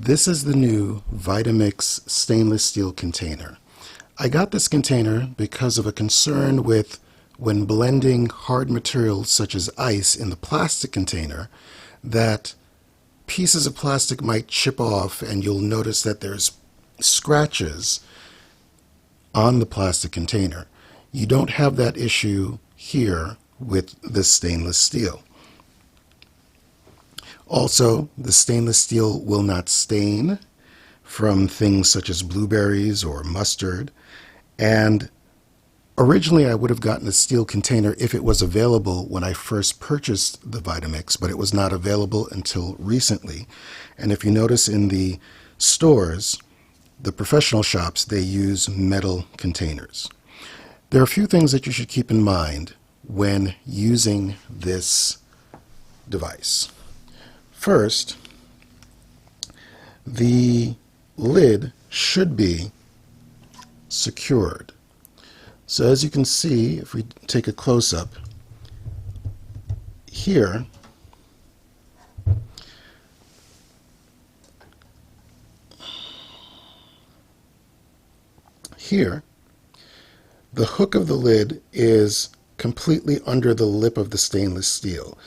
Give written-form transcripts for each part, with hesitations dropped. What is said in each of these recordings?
This is the new Vitamix stainless steel container. I got this container because of a concern with when blending hard materials such as ice in the plastic container that pieces of plastic might chip off and you'll notice that there's scratches on the plastic container. You don't have that issue here with this stainless steel. Also, the stainless steel will not stain from things such as blueberries or mustard. And originally I would have gotten a steel container if it was available when I first purchased the Vitamix, but it was not available until recently. And if you notice in the stores, the professional shops, they use metal containers. There are a few things that you should keep in mind when using this device. First, the lid should be secured. So as you can see, if we take a close-up, here, the hook of the lid is completely under the lip of the stainless steel.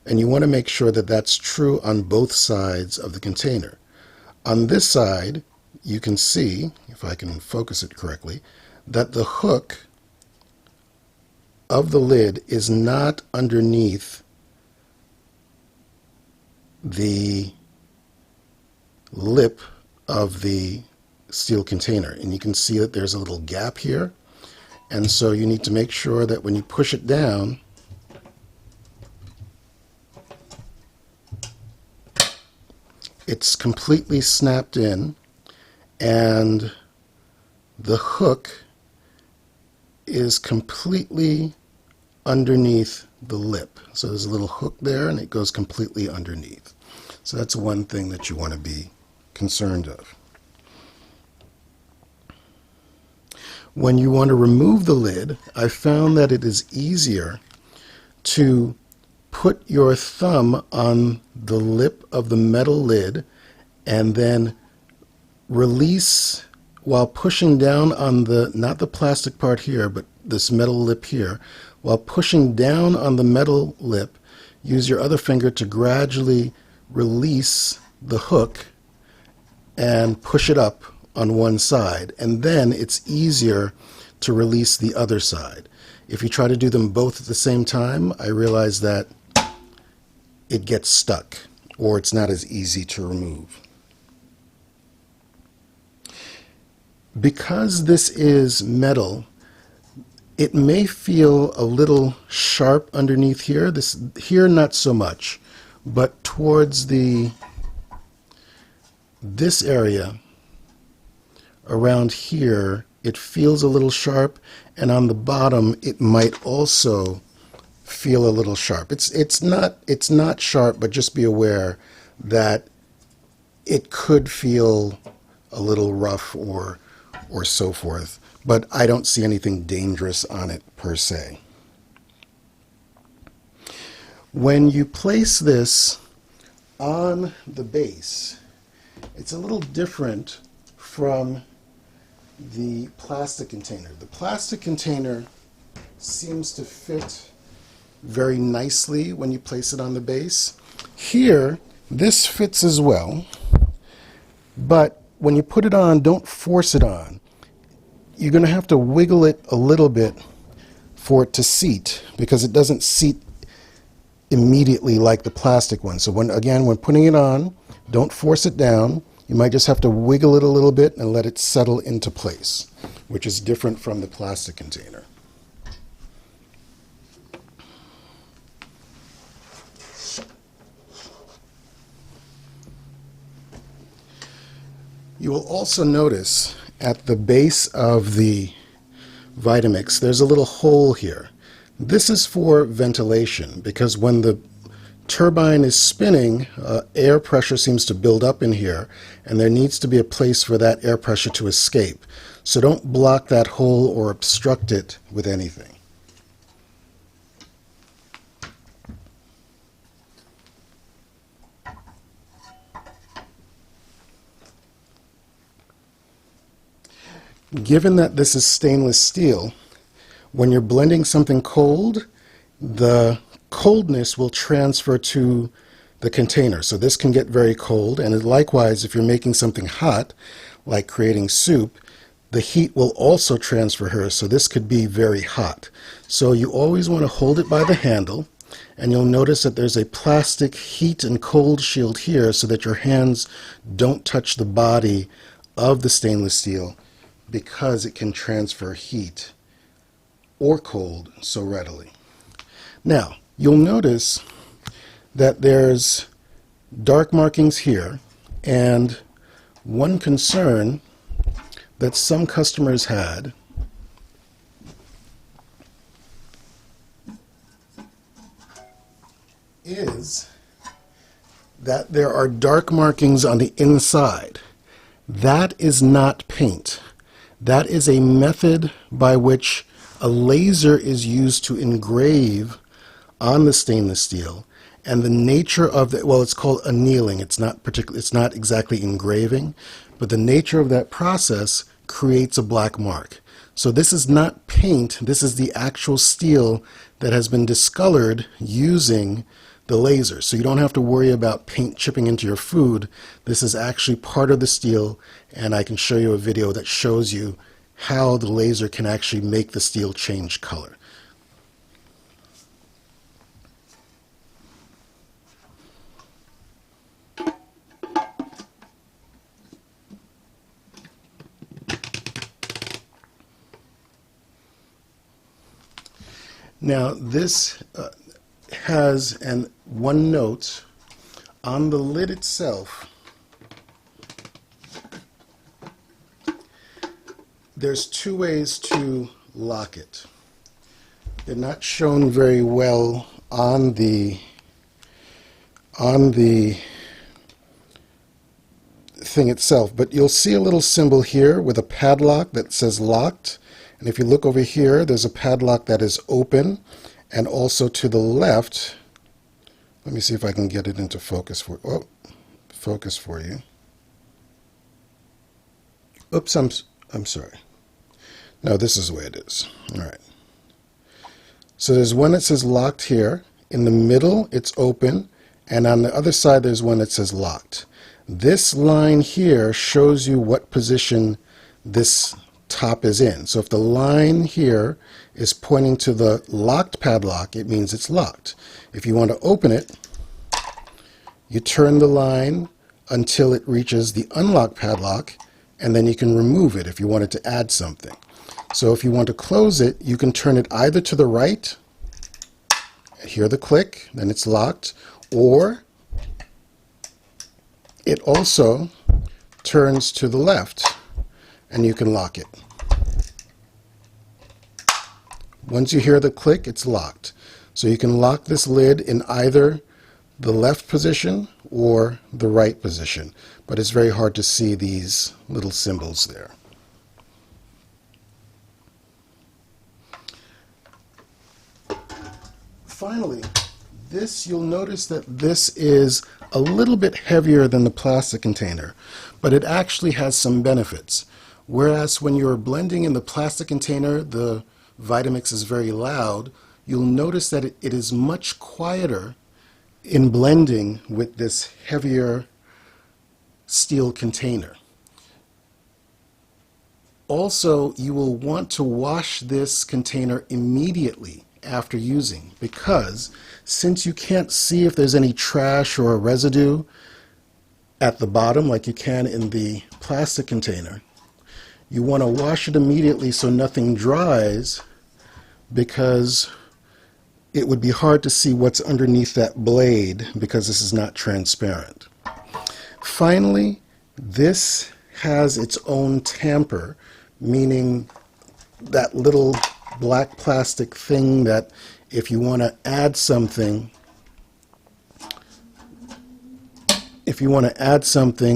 And you want to make sure that that's true on both sides of the container. On this side, you can see, if I can focus it correctly, that the hook of the lid is not underneath the lip of the steel container. And you can see that there's a little gap here. And so you need to make sure that when you push it down, it's completely snapped in and the hook is completely underneath the lip. So there's a little hook there and it goes completely underneath. So that's one thing that you want to be concerned of. When you want to remove the lid, I found that it is easier to put your thumb on the lip of the metal lid and then release while pushing down on the, not the plastic part here, but this metal lip here. While pushing down on the metal lip, use your other finger to gradually release the hook and push it up on one side. And then it's easier to release the other side. If you try to do them both at the same time, I realize that it gets stuck or it's not as easy to remove. Because this is metal, it may feel a little sharp underneath here. Here not so much, but towards this area around here, it feels a little sharp, and on the bottom it might also feel a little sharp. It's not sharp, but just be aware that it could feel a little rough or so forth, but I don't see anything dangerous on it per se. When you place this on the base, it's a little different from the plastic container. The plastic container seems to fit very nicely when you place it on the base. Here, this fits as well, but when you put it on, don't force it on. You're going to have to wiggle it a little bit for it to seat, because it doesn't seat immediately like the plastic one. So when putting it on, don't force it down. You might just have to wiggle it a little bit and let it settle into place, which is different from the plastic container. You will also notice at the base of the Vitamix, there's a little hole here. This is for ventilation, because when the turbine is spinning, air pressure seems to build up in here, and there needs to be a place for that air pressure to escape. So don't block that hole or obstruct it with anything. given that this is stainless steel, when you're blending something cold, the coldness will transfer to the container. So this can get very cold, and likewise, if you're making something hot, like creating soup, the heat will also transfer here, so this could be very hot. So you always want to hold it by the handle, and you'll notice that there's a plastic heat and cold shield here so that your hands don't touch the body of the stainless steel, because it can transfer heat or cold so readily. Now, you'll notice that there's dark markings here, and one concern that some customers had is that there are dark markings on the inside. That is not paint. That is a method by which a laser is used to engrave on the stainless steel, and the nature of the, well, it's called annealing. It's not exactly engraving, but the nature of that process creates a black mark. So this is not paint, this is the actual steel that has been discolored using the laser. So you don't have to worry about paint chipping into your food. This is actually part of the steel, and I can show you a video that shows you how the laser can actually make the steel change color. Now this has one note on the lid itself. There's two ways to lock it. They're not shown very well on the thing itself, but you'll see a little symbol here with a padlock that says locked. And if you look over here, there's a padlock that is open, and also to the left, let me see if I can get it into focus for you. Oops, I'm sorry. No, this is the way it is. All right. So there's one that says locked here. In the middle, it's open, and on the other side, there's one that says locked. This line here shows you what position this top is in. So if the line here is pointing to the locked padlock, it means it's locked. If you want to open it, you turn the line until it reaches the unlocked padlock, and then you can remove it if you wanted to add something. So if you want to close it, you can turn it either to the right, hear the click, then it's locked, or it also turns to the left, and you can lock it. Once you hear the click, it's locked. So you can lock this lid in either the left position or the right position, but it's very hard to see these little symbols there. Finally, you'll notice that this is a little bit heavier than the plastic container, but it actually has some benefits. Whereas when you're blending in the plastic container, the Vitamix is very loud, you'll notice that it is much quieter in blending with this heavier steel container. Also, you will want to wash this container immediately after using, because since you can't see if there's any trash or a residue at the bottom like you can in the plastic container, you want to wash it immediately so nothing dries, because it would be hard to see what's underneath that blade because this is not transparent. Finally, this has its own tamper, meaning that little black plastic thing that if you want to add something,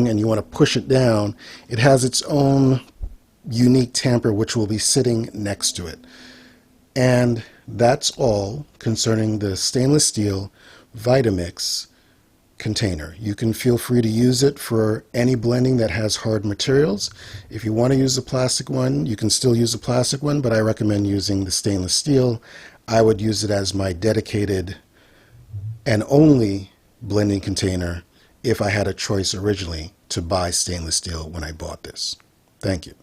and you want to push it down, it has its own unique tamper which will be sitting next to it. And that's all concerning the stainless steel Vitamix container. You can feel free to use it for any blending that has hard materials. If you want to use a plastic one, you can still use a plastic one, but I recommend using the stainless steel. I would use it as my dedicated and only blending container if I had a choice originally to buy stainless steel when I bought this. Thank you.